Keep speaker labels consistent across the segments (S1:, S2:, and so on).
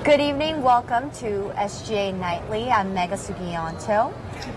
S1: Good evening. Welcome to SGA Nightly. I'm Mega Sugianto.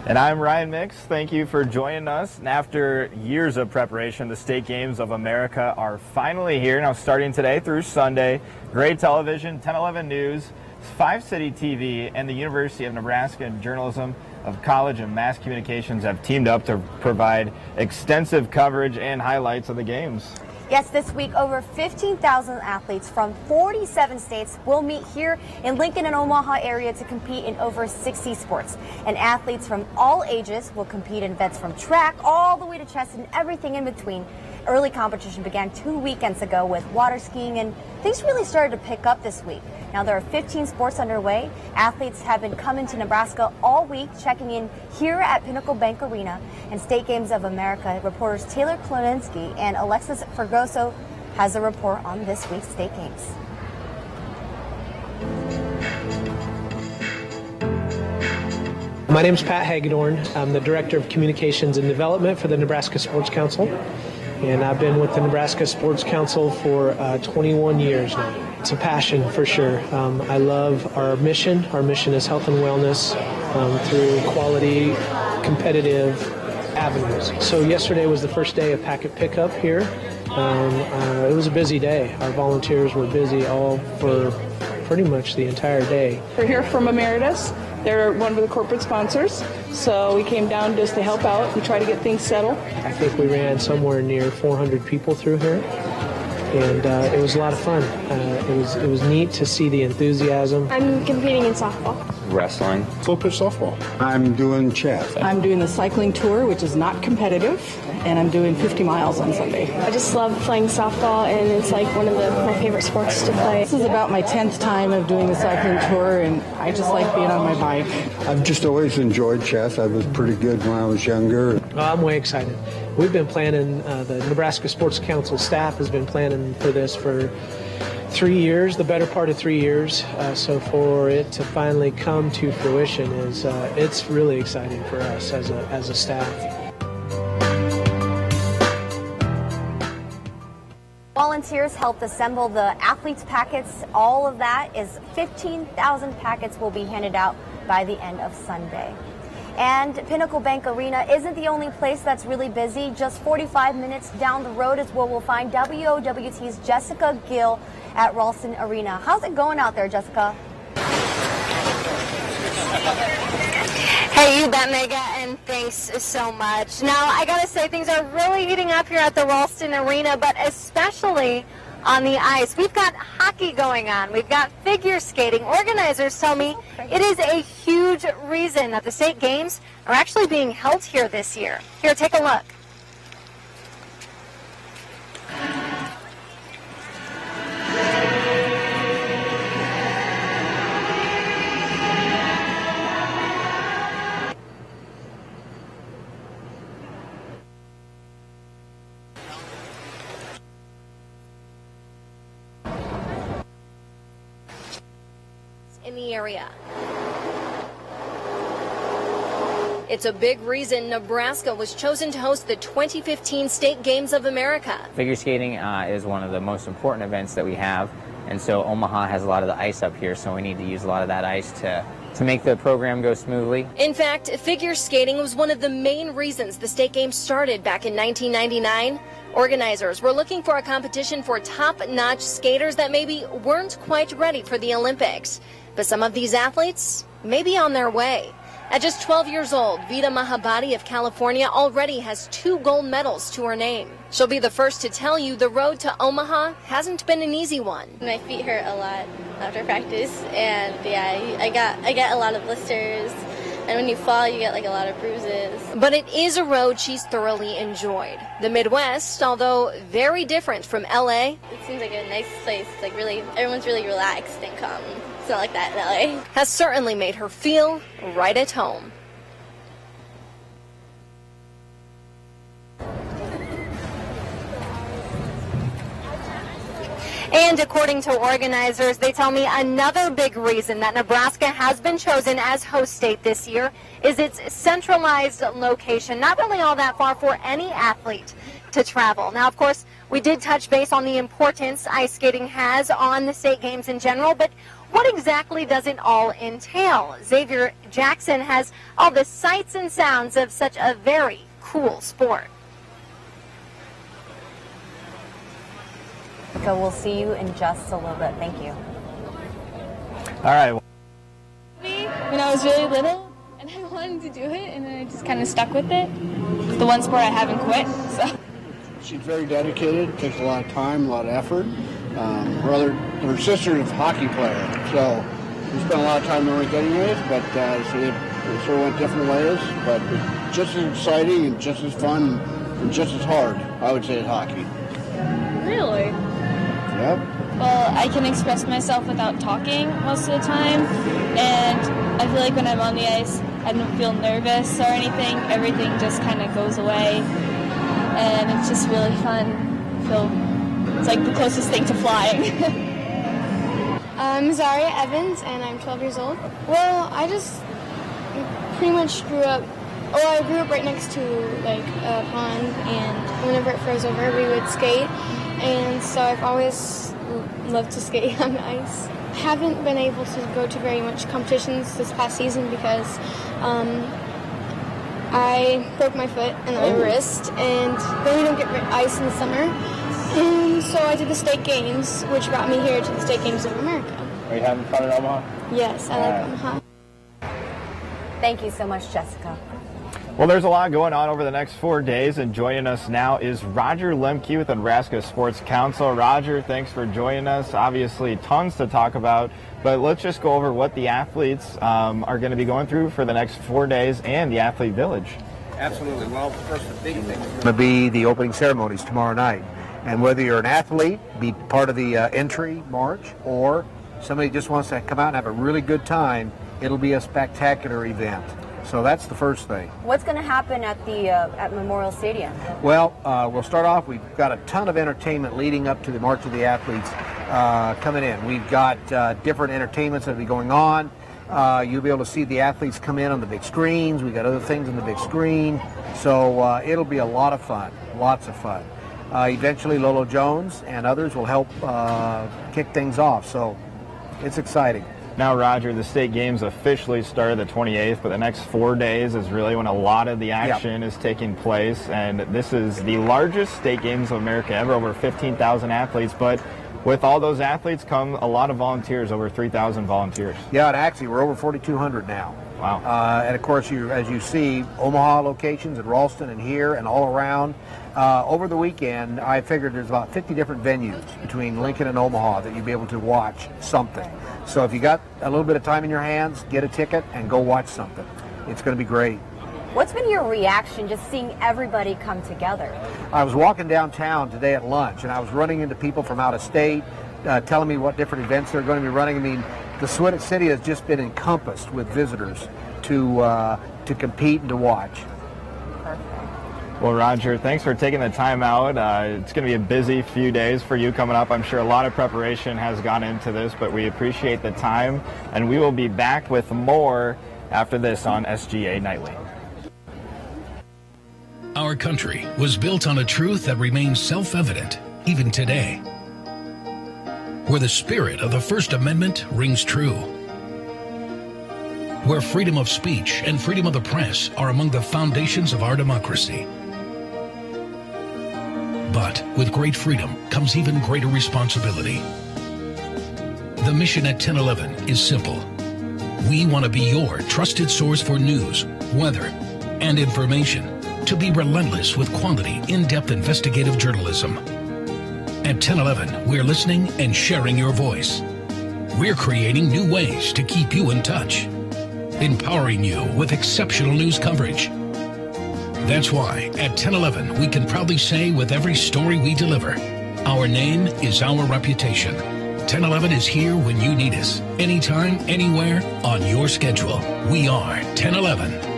S2: And I'm Ryan Mix. Thank you for joining us. And after years of preparation, the State Games of America are finally here. Now starting today through Sunday, Gray Television, 1011 News, 5 City TV, and the University of Nebraska Journalism of College and Mass Communications have teamed up to provide extensive coverage and highlights of the games.
S1: Yes, this week over 15,000 athletes from 47 states will meet here in Lincoln and Omaha area to compete in over 60 sports. And athletes from all ages will compete in events from track all the way to chess and everything in between. Early competition began 2 weekends ago with water skiing, and things really started to pick up this week. Now there are 15 sports underway. Athletes have been coming to Nebraska all week, checking in here at Pinnacle Bank Arena. And State Games of America reporters Taylor Kleminski and Alexis Fergoso has a report on this week's State Games.
S3: My name is Pat Hagedorn. I'm the Director of Communications and Development for the Nebraska Sports Council. And I've been with the Nebraska Sports Council for 21 years now. It's a passion for sure. I love our mission. Our mission is health and wellness through quality, competitive avenues. So yesterday was the first day of packet pickup here. It was a busy day. Our volunteers were busy all for pretty much the entire day.
S4: We're here from Emeritus. They're one of the corporate sponsors, so we came down just to help out and try to get things settled.
S3: I think we ran somewhere near 400 people through here, and it was a lot of fun. It was neat to see the enthusiasm.
S5: I'm competing in softball.
S6: Wrestling.
S7: Slow pitch softball.
S8: I'm doing chess.
S4: I'm doing the cycling tour, which is not competitive, and I'm doing 50 miles on Sunday.
S5: I just love playing softball, and it's like one of my favorite sports to play.
S4: This is about my 10th time of doing the cycling tour, and I just like being on my bike.
S8: I've just always enjoyed chess. I was pretty good when I was younger.
S3: I'm way excited. We've been planning, the Nebraska Sports Council staff has been planning for this for 3 years, the better part of 3 years. So for it to finally come to fruition it's really exciting for us as a staff.
S1: Volunteers helped assemble the athletes' packets. All of that is 15,000 packets will be handed out by the end of Sunday. And Pinnacle Bank Arena isn't the only place that's really busy. Just 45 minutes down the road is where we'll find WOWT's Jessica Gill at Ralston Arena. How's it going out there, Jessica?
S9: Hey, you bet, Mega, and thanks so much. Now, I gotta say, things are really heating up here at the Ralston Arena, but especially on the ice. We've got hockey going on. We've got figure skating. Organizers tell me it is a huge reason that the State Games are actually being held here this year. Here, take a look. In the area. It's a big reason Nebraska was chosen to host the 2015 State Games of America.
S6: Figure skating is one of the most important events that we have, and so Omaha has a lot of the ice up here, so we need to use a lot of that ice to make the program go smoothly.
S9: In fact, figure skating was one of the main reasons the State Games started back in 1999. Organizers were looking for a competition for top-notch skaters that maybe weren't quite ready for the Olympics. But some of these athletes may be on their way. At just 12 years old, Vida Mahabadi of California already has 2 gold medals to her name. She'll be the first to tell you the road to Omaha hasn't been an easy one.
S5: My feet hurt a lot after practice, and yeah, I got a lot of blisters. And when you fall, you get like a lot of bruises.
S9: But it is a road she's thoroughly enjoyed. The Midwest, although very different from LA.
S5: It seems like a nice place. Like really, everyone's really relaxed and calm. It's not like that in LA.
S9: Has certainly made her feel right at home. And according to organizers, they tell me another big reason that Nebraska has been chosen as host state this year is its centralized location, not really all that far for any athlete to travel. Now, of course, we did touch base on the importance ice skating has on the state games in general, but What exactly does it all entail? Xavier Jackson has all the sights and sounds of such a very cool sport.
S1: So we'll see you in just a little bit. Thank you.
S2: All right.
S7: When I was really little, and I wanted to do it, and then I just kind of stuck with it. It's the one sport I haven't quit. So.
S10: She's very dedicated. Takes a lot of time, a lot of effort. Her sister is a hockey player, so we spent a lot of time in the rink anyways. But so it sort of went different ways. But it's just as exciting and just as fun and just as hard, I would say, as hockey.
S7: Really?
S10: Yep.
S7: Well, I can express myself without talking most of the time, and I feel like when I'm on the ice, I don't feel nervous or anything. Everything just kind of goes away, and it's just really fun. It's like the closest thing to flying.
S11: I'm Zaria Evans, and I'm 12 years old. Well, I just pretty much grew up right next to like a pond, and whenever it froze over, we would skate. And so I've always loved to skate on the ice. I haven't been able to go to very much competitions this past season because I broke my foot and my wrist, and then we don't get ice in the summer. And so I did the state games, which brought me here to the state games of America.
S2: Are you having fun in Omaha?
S11: Yes, I like Omaha.
S1: Thank you so much, Jessica.
S2: Well, there's a lot going on over the next 4 days, and joining us now is Roger Lemke with the Nebraska Sports Council. Roger, thanks for joining us. Obviously, tons to talk about, but let's just go over what the athletes are going to be going through for the next 4 days and the Athlete Village.
S12: Absolutely. Well, first, the big thing is going to be the opening ceremonies tomorrow night. And whether you're an athlete, be part of the entry march, or somebody just wants to come out and have a really good time, it'll be a spectacular event. So that's the first thing.
S1: What's going to happen at the at Memorial Stadium?
S12: Well, we'll start off. We've got a ton of entertainment leading up to the March of the Athletes coming in. We've got different entertainments that will be going on. You'll be able to see the athletes come in on the big screens. We've got other things on the big screen. So it'll be a lot of fun, lots of fun. Eventually, Lolo Jones and others will help kick things off. So it's exciting.
S2: Now, Roger, the state games officially started the 28th, but the next 4 days is really when a lot of the action is taking place. And this is the largest state games of America ever, over 15,000 athletes. But with all those athletes come a lot of volunteers, over 3,000 volunteers.
S12: Yeah, and actually we're over 4,200 now.
S2: Wow.
S12: And of course, as you see, Omaha locations at Ralston and here and all around. Over the weekend, I figured there's about 50 different venues between Lincoln and Omaha that you'll be able to watch something. So if you got a little bit of time in your hands, get a ticket and go watch something. It's going to be great.
S1: What's been your reaction just seeing everybody come together?
S12: I was walking downtown today at lunch, and I was running into people from out of state telling me what different events they're going to be running. I mean, the City has just been encompassed with visitors to compete and to watch.
S2: Well, Roger, thanks for taking the time out. It's going to be a busy few days for you coming up. I'm sure a lot of preparation has gone into this, but we appreciate the time, and we will be back with more after this on SGA Nightly.
S13: Our country was built on a truth that remains self-evident even today, where the spirit of the First Amendment rings true, where freedom of speech and freedom of the press are among the foundations of our democracy. But with great freedom comes even greater responsibility. The mission at 1011 is simple. We want to be your trusted source for news, weather, and information, to be relentless with quality, in-depth investigative journalism. At 1011, we're listening and sharing your voice. We're creating new ways to keep you in touch, empowering you with exceptional news coverage. That's why at 1011 we can proudly say with every story we deliver, our name is our reputation. 1011 is here when you need us, anytime, anywhere, on your schedule. We are 1011.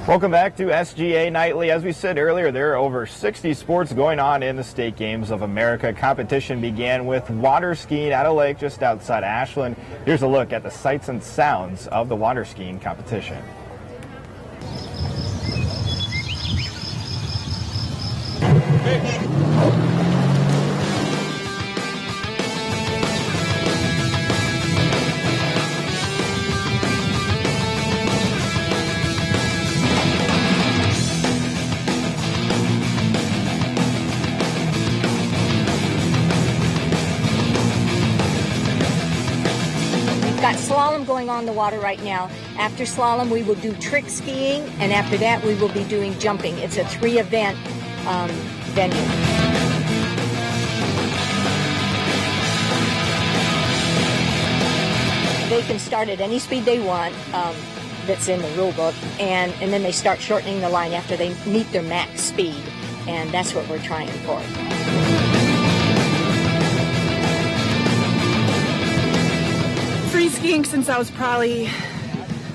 S2: Welcome back to SGA Nightly. As we said earlier, there are over 60 sports going on in the State Games of America. Competition began with water skiing at a lake just outside Ashland. Here's a look at the sights and sounds of the water skiing competition.
S14: got slalom going on the water right now. After slalom, we will do trick skiing, and after that, we will be doing jumping. It's a 3-event venue. They can start at any speed they want that's in the rule book, and then they start shortening the line after they meet their max speed, and that's what we're trying for.
S4: Free skiing since I was probably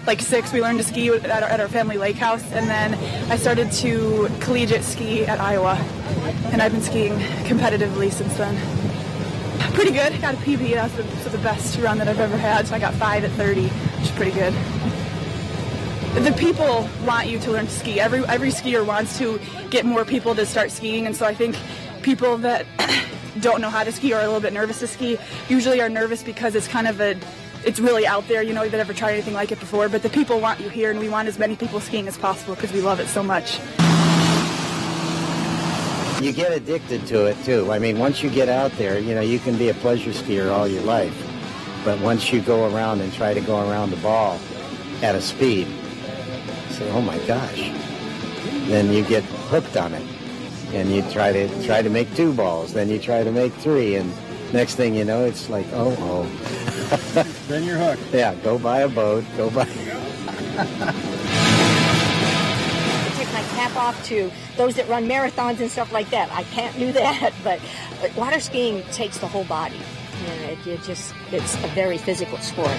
S4: like 6. We learned to ski at our family lake house, and then I started to collegiate ski at Iowa, and I've been skiing competitively since then. Pretty good. Got a PB. That's the best run that I've ever had. So I got 5 at 30, which is pretty good. The people want you to learn to ski. Every skier wants to get more people to start skiing, and so I think people that don't know how to ski or are a little bit nervous to ski usually are nervous because it's kind of it's really out there, you know, you've never tried anything like it before, but the people want you here, and we want as many people skiing as possible because we love it so much.
S15: You get addicted to it too. I mean, once you get out there, you know, you can be a pleasure skier all your life, but once you go around and try to go around the ball at a speed, say, oh my gosh, then you get hooked on it, and you try to make 2 balls, then you try to make 3, and next thing you know, it's like, oh.
S2: Then you're hooked.
S15: Yeah, go buy a boat, go buy.
S14: Take my cap off to those that run marathons and stuff like that. I can't do that, but water skiing takes the whole body. You know, it's a very physical sport.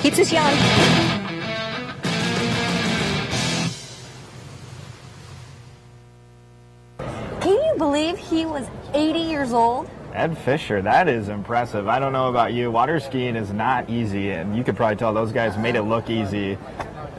S14: Keeps us young.
S1: Can you believe he was 80 years old?
S2: Ed Fisher, that is impressive. I don't know about you. Water skiing is not easy, and you could probably tell those guys made it look easy.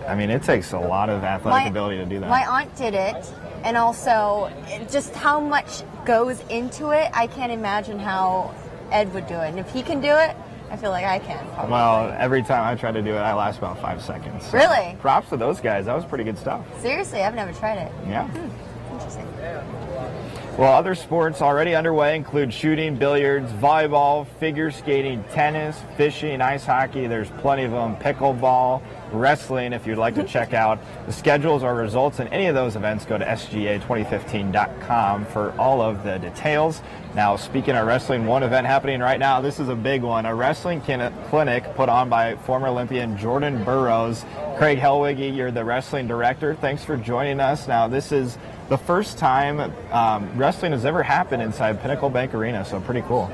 S2: I mean, it takes a lot of athletic ability to do that.
S1: My aunt did it, and also just how much goes into it. I can't imagine how Ed would do it. And if he can do it, I feel like I can. Probably.
S2: Well, every time I try to do it, I last about 5 seconds. So
S1: really?
S2: Props to those guys. That was pretty good stuff.
S1: Seriously, I've never tried it.
S2: Yeah.
S1: Interesting.
S2: Well, other sports already underway include shooting, billiards, volleyball, figure skating, tennis, fishing, ice hockey. There's plenty of them. Pickleball, wrestling, if you'd like to check out the schedules or results in any of those events, go to sga2015.com for all of the details. Now, speaking of wrestling, one event happening right now, this is a big one, a wrestling clinic put on by former Olympian Jordan Burroughs. Craig Helwig, you're the wrestling director. Thanks for joining us. Now, this is the first time wrestling has ever happened inside Pinnacle Bank Arena, so pretty cool.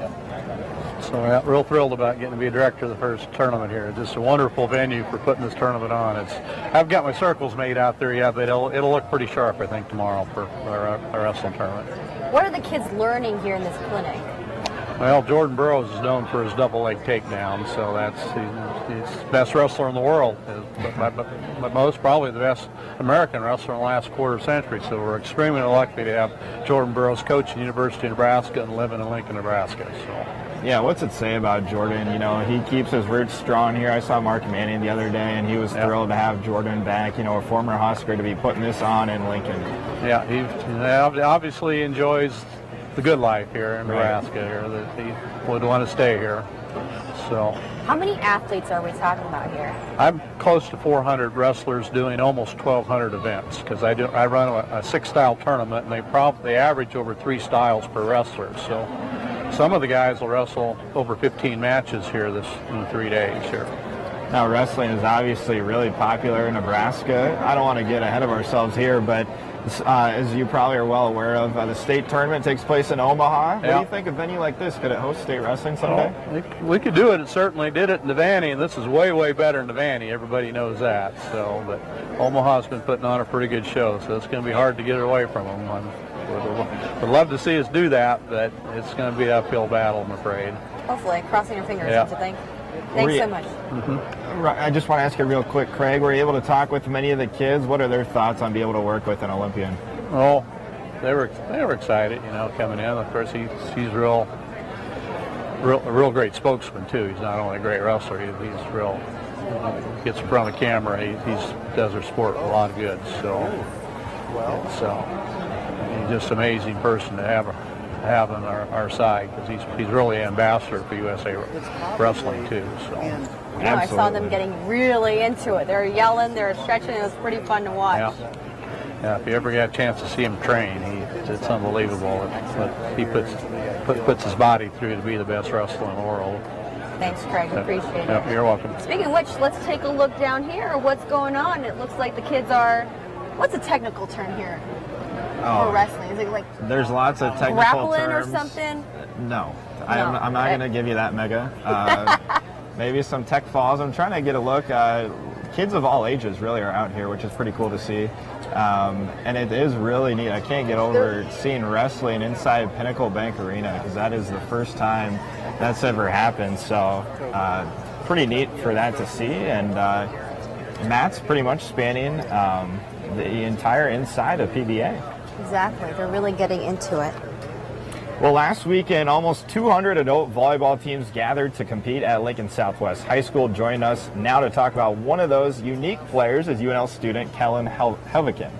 S16: So yeah, real thrilled about getting to be a director of the first tournament here. It's just a wonderful venue for putting this tournament on. I've got my circles made out there yet, but it'll look pretty sharp, I think, tomorrow for our wrestling tournament.
S1: What are the kids learning here in this clinic?
S16: Well, Jordan Burroughs is known for his double leg takedown, so he's the best wrestler in the world, but most probably the best American wrestler in the last quarter century. So we're extremely lucky to have Jordan Burroughs coaching University of Nebraska and living in Lincoln, Nebraska. So.
S2: Yeah, what's it say about Jordan? You know, he keeps his roots strong here. I saw Mark Manning the other day, and he was thrilled to have Jordan back, you know, a former Husker, to be putting this on in Lincoln.
S16: Yeah, he obviously enjoys the good life here in Nebraska, here, that he would want to stay here. So,
S1: how many athletes are we talking about here?
S16: I'm close to 400 wrestlers doing almost 1,200 events, because I run a 6-style tournament, and they average over 3 styles per wrestler. So some of the guys will wrestle over 15 matches here in 3 days here.
S2: Now, wrestling is obviously really popular in Nebraska. I don't want to get ahead of ourselves here, but as you probably are well aware of, the state tournament takes place in Omaha. What do you think a venue like this? Could it host state wrestling someday?
S16: Well, we could do it. It certainly did it in Devaney, and this is way, way better than Devaney. Everybody knows that. So, but Omaha's been putting on a pretty good show, so it's going to be hard to get it away from them. Would love to see us do that, but it's going to be an uphill battle, I'm afraid.
S1: Hopefully, crossing your fingers, don't you think? Thanks so much.
S2: Mm-hmm. I just want to ask you real quick, Craig, were you able to talk with many of the kids? What are their thoughts on being able to work with an Olympian?
S16: Oh, they were excited, you know, coming in. Of course, he's a real great spokesman too. He's not only a great wrestler, he's real. He gets in front of the camera. He does their sport a lot of good. So, he's just an amazing person to have have on our side, because he's really an ambassador for USA Wrestling too. So.
S1: I saw them getting really into it. They're yelling, they're stretching. It was pretty fun to watch.
S16: Yeah, if you ever get a chance to see him train, it's unbelievable. He puts his body through to be the best wrestler in the world.
S1: Thanks, Craig. Appreciate it.
S16: Yeah, you're welcome.
S1: Speaking of which, let's take a look down here. What's going on? It looks like the kids are, what's a technical term here for wrestling? Is it like
S2: there's lots of technical
S1: grappling
S2: terms.
S1: or something?
S2: No. I'm not going to give you that, Mega. Maybe some tech falls. I'm trying to get a look. Kids of all ages really are out here, which is pretty cool to see. And it is really neat. I can't get over seeing wrestling inside Pinnacle Bank Arena, because that is the first time that's ever happened. So pretty neat for that to see. And Matt's pretty much spanning the entire inside of PBA.
S1: Exactly. They're really getting into it.
S2: Well, last weekend, almost 200 adult volleyball teams gathered to compete at Lincoln Southwest High School. Joining us now to talk about one of those unique players is UNL student Kellen Helvikin.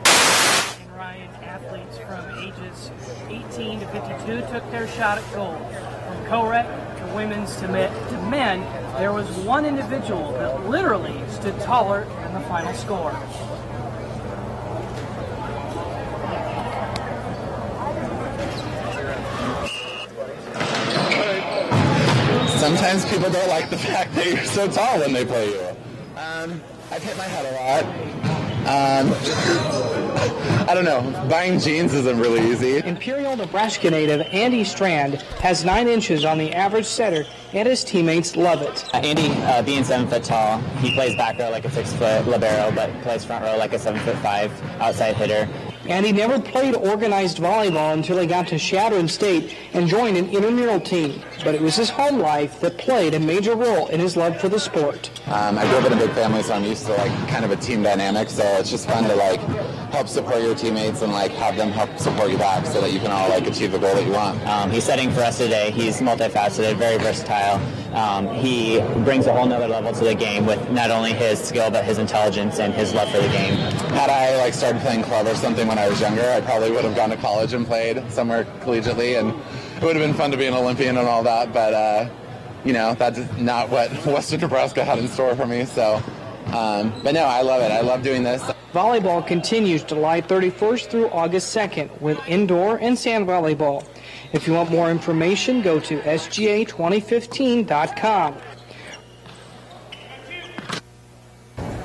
S17: And Ryan, athletes from ages 18 to 52 took their shot at gold. From co-rec to women's to men, there was one individual that literally stood taller than the final score.
S18: Sometimes people don't like the fact that you're so tall when they play you. I've hit my head a lot. I don't know. Buying jeans isn't really easy.
S19: Imperial, Nebraska native Andy Strand has 9 inches on the average setter, and his teammates love it.
S20: Andy, being 7 foot tall, he plays back row like a 6 foot libero, but plays front row like a 7'5" outside hitter.
S19: And he never played organized volleyball until he got to Chadron State and joined an intramural team. But it was his home life that played a major role in his love for the sport.
S18: I grew up in a big family, so I'm used to kind of a team dynamic. So it's just fun to help support your teammates and have them help support you back, so that you can all achieve the goal that you want.
S20: He's setting for us today. He's multifaceted, very versatile. He brings a whole nother level to the game with not only his skill but his intelligence and his love for the game.
S18: Had I started playing club or something when I was younger, I probably would have gone to college and played somewhere collegiately, and it would have been fun to be an Olympian and all that, but that's not what Western Nebraska had in store for me. So, but no, I love it. I love doing this.
S19: Volleyball continues July 31st through August 2nd with indoor and sand volleyball. If you want more information, go to sga2015.com.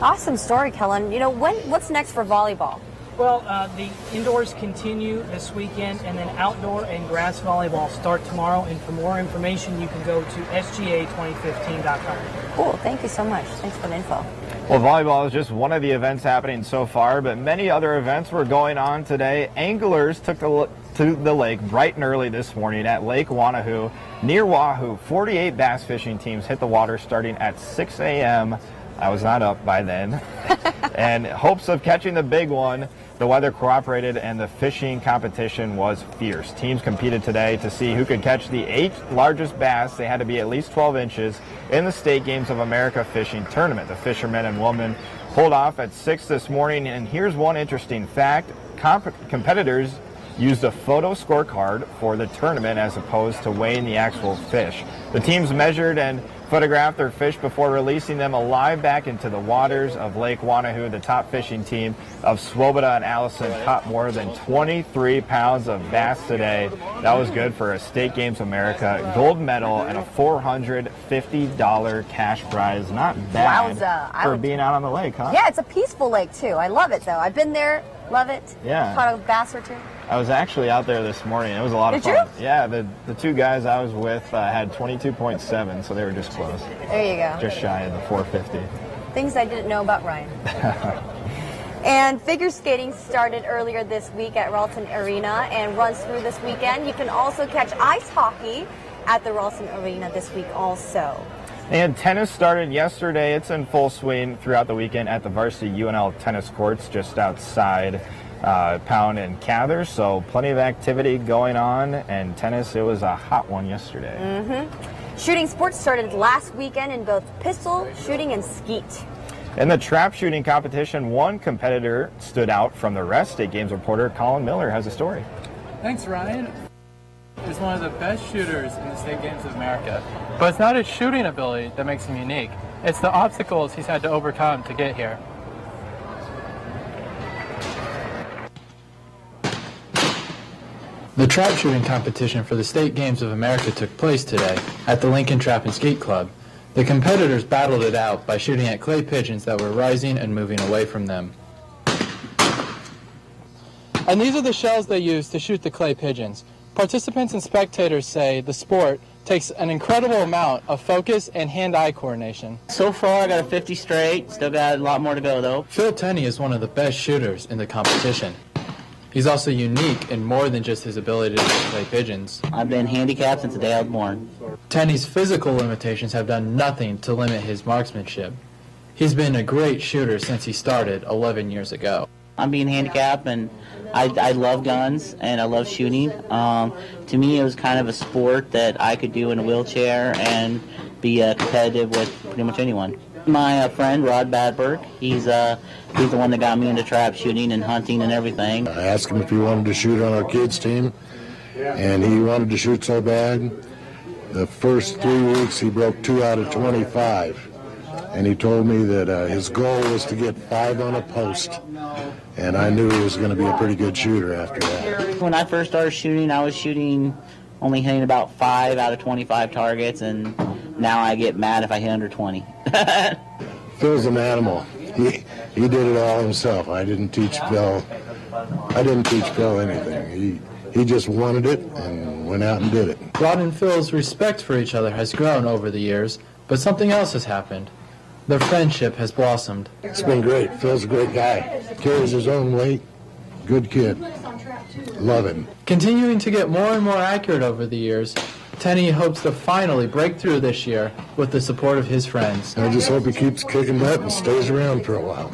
S1: Awesome story, Kellen. What's next for volleyball?
S17: Well, the indoors continue this weekend, and then outdoor and grass volleyball start tomorrow. And for more information, you can go to sga2015.com.
S1: Cool. Thank you so much. Thanks for the info.
S2: Well, volleyball is just one of the events happening so far, but many other events were going on today. Anglers took to the lake bright and early this morning at Lake Wanahoo. Near Wahoo, 48 bass fishing teams hit the water starting at 6 a.m. I was not up by then. And hopes of catching the big one. The weather cooperated and the fishing competition was fierce. Teams competed today to see who could catch the 8th largest bass. They had to be at least 12 inches in the State Games of America fishing tournament. The fishermen and women pulled off at 6 this morning. And here's one interesting fact. Competitors used a photo scorecard for the tournament as opposed to weighing the actual fish. The teams measured and photographed their fish before releasing them alive back into the waters of Lake Wanahoo. The top fishing team of Swoboda and Allison caught more than 23 pounds of bass today. That was good for a State Games America gold medal and a $450 cash prize. Not bad for being out on the lake, huh?
S1: Yeah, it's a peaceful lake, too. I love it, though. I've been there. Love it.
S2: Yeah.
S1: Caught a bass or two.
S2: I was actually out there this morning. It was a lot of fun.
S1: Did you?
S2: Yeah, the 2 guys I was with had 22.7, so they were just close.
S1: There you go.
S2: Just shy of the 450.
S1: Things I didn't know about Ryan. And figure skating started earlier this week at Ralston Arena and runs through this weekend. You can also catch ice hockey at the Ralston Arena this week also.
S2: And tennis started yesterday. It's in full swing throughout the weekend at the varsity UNL tennis courts just outside Pound and Cathers. So plenty of activity going on. And tennis, it was a hot one yesterday.
S1: Mm-hmm. Shooting sports started last weekend in both pistol shooting and skeet.
S2: In the trap shooting competition, one competitor stood out from the rest. State Games reporter Colin Miller has a story.
S21: Thanks, Ryan. is one of the best shooters in the state games of America. But it's not his shooting ability that makes him unique. It's the obstacles he's had to overcome to get here. The trap shooting competition for the State Games of America took place today at the Lincoln Trap and Skate Club. The competitors battled it out by shooting at clay pigeons that were rising and moving away from them. And these are the shells they use to shoot the clay pigeons. Participants and spectators say the sport takes an incredible amount of focus and hand-eye coordination.
S20: So far, I got a 50 straight. Still got a lot more to go, though.
S21: Phil Tenney is one of the best shooters in the competition. He's also unique in more than just his ability to shoot clay pigeons.
S20: I've been handicapped since the day I was born.
S21: Tenney's physical limitations have done nothing to limit his marksmanship. He's been a great shooter since he started 11 years ago.
S20: I'm being handicapped, and I love guns, and I love shooting. To me, it was kind of a sport that I could do in a wheelchair and be competitive with pretty much anyone. My friend, Rod Badberg, he's the one that got me into trap shooting and hunting and everything.
S22: I asked him if he wanted to shoot on our kids' team, and he wanted to shoot so bad. The first 3 weeks, he broke 2 out of 25. And he told me that his goal was to get 5 on a post, and I knew he was going to be a pretty good shooter after that.
S20: When I first started shooting, I was only hitting about 5 out of 25 targets, and now I get mad if I hit under 20.
S22: Phil's an animal. He did it all himself. I didn't teach Phil anything. He just wanted it and went out and did it.
S21: Rod and Phil's respect for each other has grown over the years, but something else has happened. Their friendship has blossomed.
S22: It's been great. Phil's a great guy. Carries his own weight. Good kid. Love him.
S21: Continuing to get more and more accurate over the years, Tenney hopes to finally break through this year with the support of his friends.
S22: I just hope he keeps kicking butt and stays around for a while.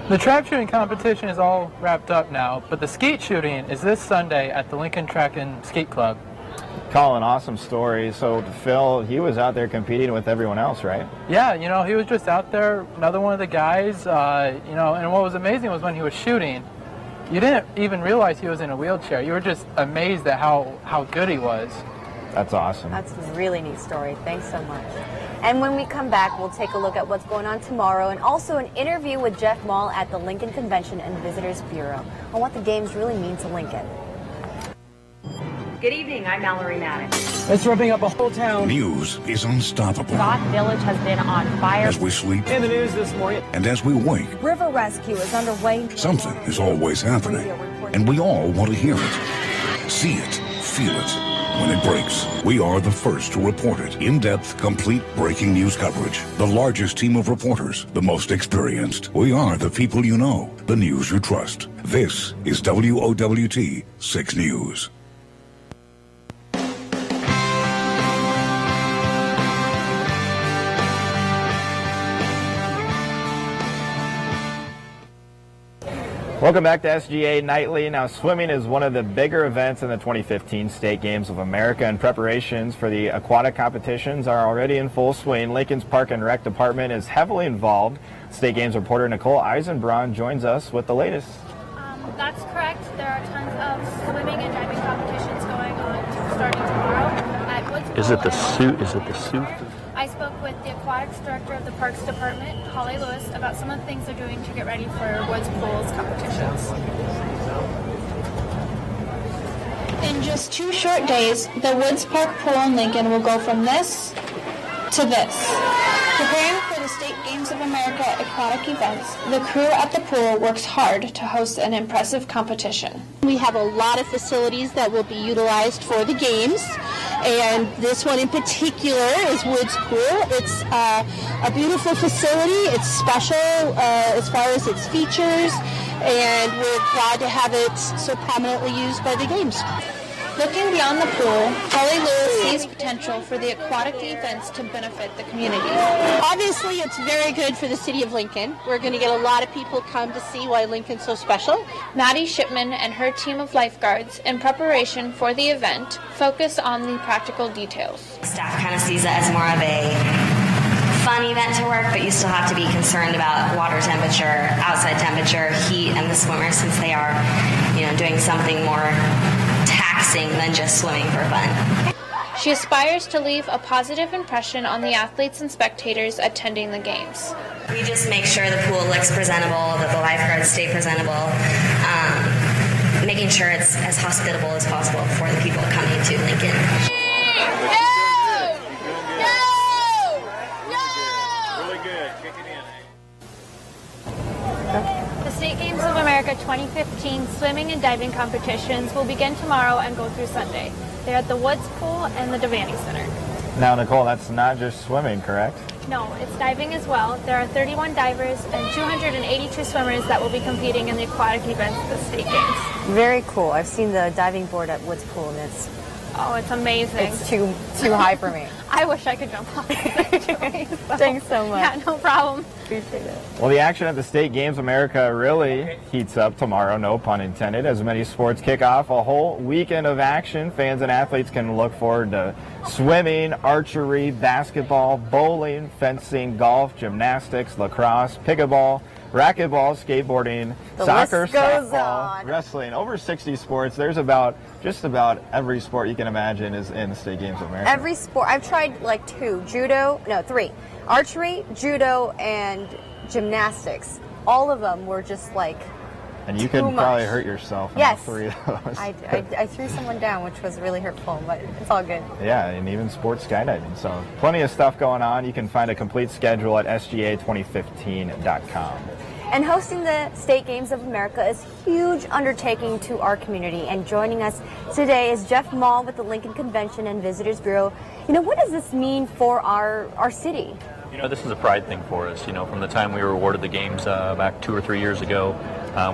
S21: The trap shooting competition is all wrapped up now, but the skeet shooting is this Sunday at the Lincoln Track and Skate Club.
S2: Colin, awesome story. So Phil, he was out there competing with everyone else, right?
S21: Yeah, he was just out there, another one of the guys, and what was amazing was when he was shooting, you didn't even realize he was in a wheelchair. You were just amazed at how good he was.
S2: That's awesome.
S1: That's a really neat story. Thanks so much. And when we come back, we'll take a look at what's going on tomorrow and also an interview with Jeff Maul at the Lincoln Convention and Visitors Bureau on what the games really mean to Lincoln.
S23: Good evening, I'm Mallory Maddox.
S24: It's rubbing up a whole town.
S25: News is unstoppable.
S23: Scott Village has been on fire.
S25: As we sleep.
S24: In the news this morning.
S25: And as we wake.
S1: River rescue is underway.
S25: Something is always happening. And we all want to hear it. See it. Feel it. When it breaks, we are the first to report it. In-depth, complete breaking news coverage. The largest team of reporters. The most experienced. We are the people you know. The news you trust. This is WOWT 6 News.
S2: Welcome back to SGA Nightly. Now, swimming is one of the bigger events in the 2015 State Games of America, and preparations for the aquatic competitions are already in full swing. Lincoln's Park and Rec Department is heavily involved. State Games reporter Nicole Eisenbraun joins us with the latest.
S26: That's correct. There are tons of swimming and diving competitions going on starting tomorrow at Woods Pool.
S27: Is it the suit?
S26: I spoke with the aquatics director of the Parks Department, Holly Lewis, about some of the things they're doing to get ready for Woods Pool's competitions.
S7: In just 2 short days, the Woods Park Pool in Lincoln will go from this to this. Preparing for the State Games of America aquatic events, the crew at the pool works hard to host an impressive competition.
S28: We have a lot of facilities that will be utilized for the games, and this one in particular is Woods Pool. It's a beautiful facility. It's special as far as its features, and we're glad to have it so prominently used by the games.
S7: Looking beyond the pool, Holly Lewis sees potential for the aquatic events to benefit the community.
S28: Obviously, it's very good for the city of Lincoln. We're going to get a lot of people come to see why Lincoln's so special.
S7: Maddie Shipman and her team of lifeguards, in preparation for the event, focus on the practical details.
S29: Staff kind of sees it as more of a fun event to work, but you still have to be concerned about water temperature, outside temperature, heat, and the swimmers, since they are, doing something more relaxing than just swimming for fun.
S3: She aspires to leave a positive impression on the athletes and spectators attending the games.
S29: We just make sure the pool looks presentable, that the lifeguards stay presentable, making sure it's as hospitable as possible for the people coming to Lincoln.
S26: The State Games of America 2015 swimming and diving competitions will begin tomorrow and go through Sunday. They're at the Woods Pool and the Devaney Center.
S2: Now, Nicole, that's not just swimming, correct?
S26: No, it's diving as well. There are 31 divers and 282 swimmers that will be competing in the aquatic events at the State Games.
S1: Very cool. I've seen the diving board at Woods Pool, and it's
S26: amazing.
S1: It's too high for me.
S26: I wish I could jump off.
S1: Thanks so much.
S26: Yeah, no problem.
S1: Appreciate it.
S2: Well, the action at the State Games of America really heats up tomorrow, no pun intended, as many sports kick off. A whole weekend of action. Fans and athletes can look forward to swimming, archery, basketball, bowling, fencing, golf, gymnastics, lacrosse, pickleball, racquetball, skateboarding, soccer, softball, wrestling. Over 60 sports. There's just about every sport you can imagine is in the State Games of America.
S1: Every sport. I've tried like three. Archery, judo, and gymnastics. All of them were just like
S2: and you could probably hurt yourself in all three of those.
S1: I threw someone down, which was really hurtful, but it's all good.
S2: Yeah, and even sports skydiving. So plenty of stuff going on. You can find a complete schedule at sga2015.com.
S1: And hosting the State Games of America is a huge undertaking to our community. And joining us today is Jeff Mall with the Lincoln Convention and Visitors Bureau. What does this mean for our city?
S5: This is a pride thing for us. From the time we were awarded the games back 2 or 3 years ago,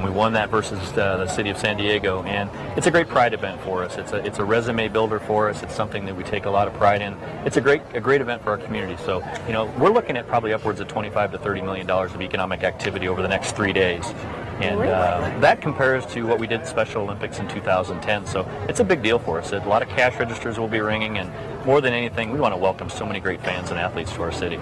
S5: we won that versus the city of San Diego, and it's a great pride event for us. It's a resume builder for us. It's something that we take a lot of pride in. It's a great event for our community. So, we're looking at probably upwards of $25 to $30 million of economic activity over the next 3 days. And that compares to what we did at Special Olympics in 2010. So it's a big deal for us. A lot of cash registers will be ringing, and more than anything, we want to welcome so many great fans and athletes to our city.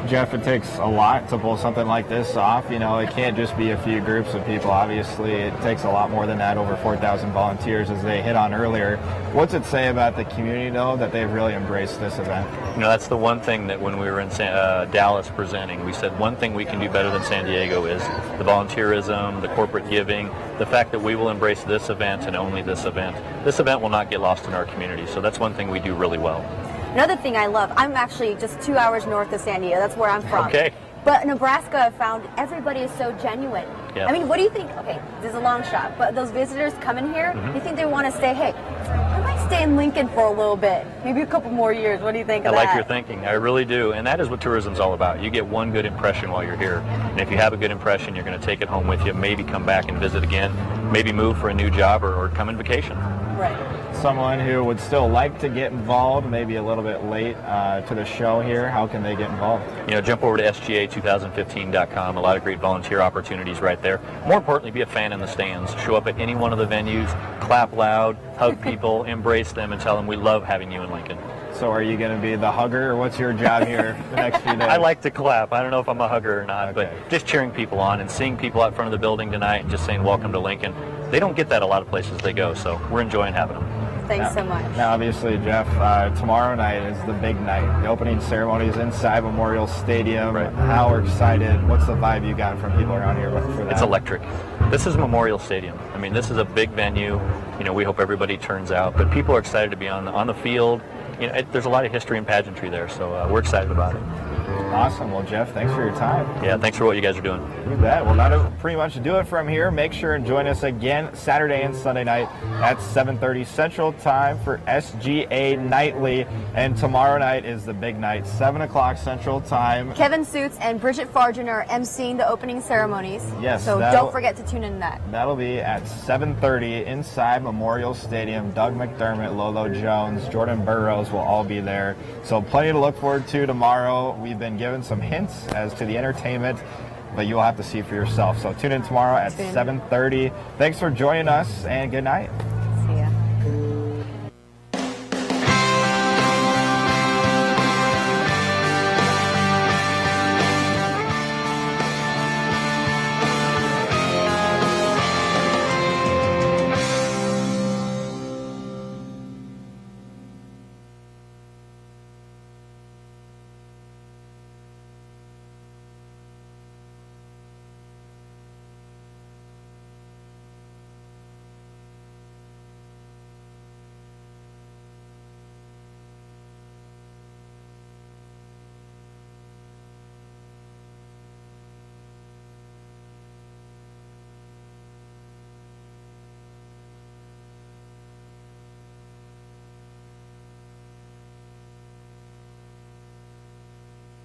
S2: Jeff, it takes a lot to pull something like this off. It can't just be a few groups of people. Obviously, it takes a lot more than that, over 4,000 volunteers, as they hit on earlier. What's it say about the community, though, that they've really embraced this event?
S5: That's the one thing that when we were in Dallas presenting, we said one thing we can do better than San Diego is the volunteerism, the corporate giving, the fact that we will embrace this event and only this event. This event will not get lost in our community, so that's one thing we do really well.
S1: Another thing I love, I'm actually just 2 hours north of San Diego. That's where I'm from.
S5: Okay.
S1: But Nebraska, I've found everybody is so genuine.
S5: Yeah.
S1: What do you think? Okay, this is a long shot, but those visitors coming here, do you think they want to stay, hey, I might stay in Lincoln for a little bit, maybe a couple more years. What do you think of that?
S5: I like your thinking. I really do. And that is what tourism's all about. You get one good impression while you're here. And if you have a good impression, you're going to take it home with you, maybe come back and visit again, maybe move for a new job or come on vacation.
S1: Right.
S2: Someone who would still like to get involved, maybe a little bit late to the show here, how can they get involved?
S5: Jump over to sga2015.com. A lot of great volunteer opportunities right there. More importantly, be a fan in the stands. Show up at any one of the venues, clap loud, hug people, embrace them, and tell them we love having you in Lincoln.
S2: So are you going to be the hugger, or what's your job here the next few days?
S5: I like to clap. I don't know if I'm a hugger or not, but just cheering people on and seeing people out front of the building tonight and just saying welcome to Lincoln. They don't get that a lot of places they go, so we're enjoying having them.
S1: Thanks so much.
S2: Now, obviously, Jeff, tomorrow night is the big night. The opening ceremony is inside Memorial Stadium. Right. How excited? What's the vibe you got from people around here for that?
S5: It's electric. This is Memorial Stadium. This is a big venue. We hope everybody turns out, but people are excited to be on the field. There's a lot of history and pageantry there, so we're excited about it.
S2: Awesome. Well, Jeff, thanks for your time.
S5: Yeah, thanks for what you guys are doing.
S2: You bet. Well, that'll pretty much do it from here. Make sure and join us again Saturday and Sunday night at 7:30 Central Time for SGA Nightly. And tomorrow night is the big night, 7 o'clock Central Time.
S1: Kevin Suits and Bridget Fargen are emceeing the opening ceremonies.
S2: Yes.
S1: So don't forget to tune in to that.
S2: That'll be at 7:30 inside Memorial Stadium. Doug McDermott, Lolo Jones, Jordan Burroughs will all be there. So plenty to look forward to tomorrow. We've been given some hints as to the entertainment, but you'll have to see for yourself. So tune in tomorrow at 7:30. Thanks for joining us, and good night.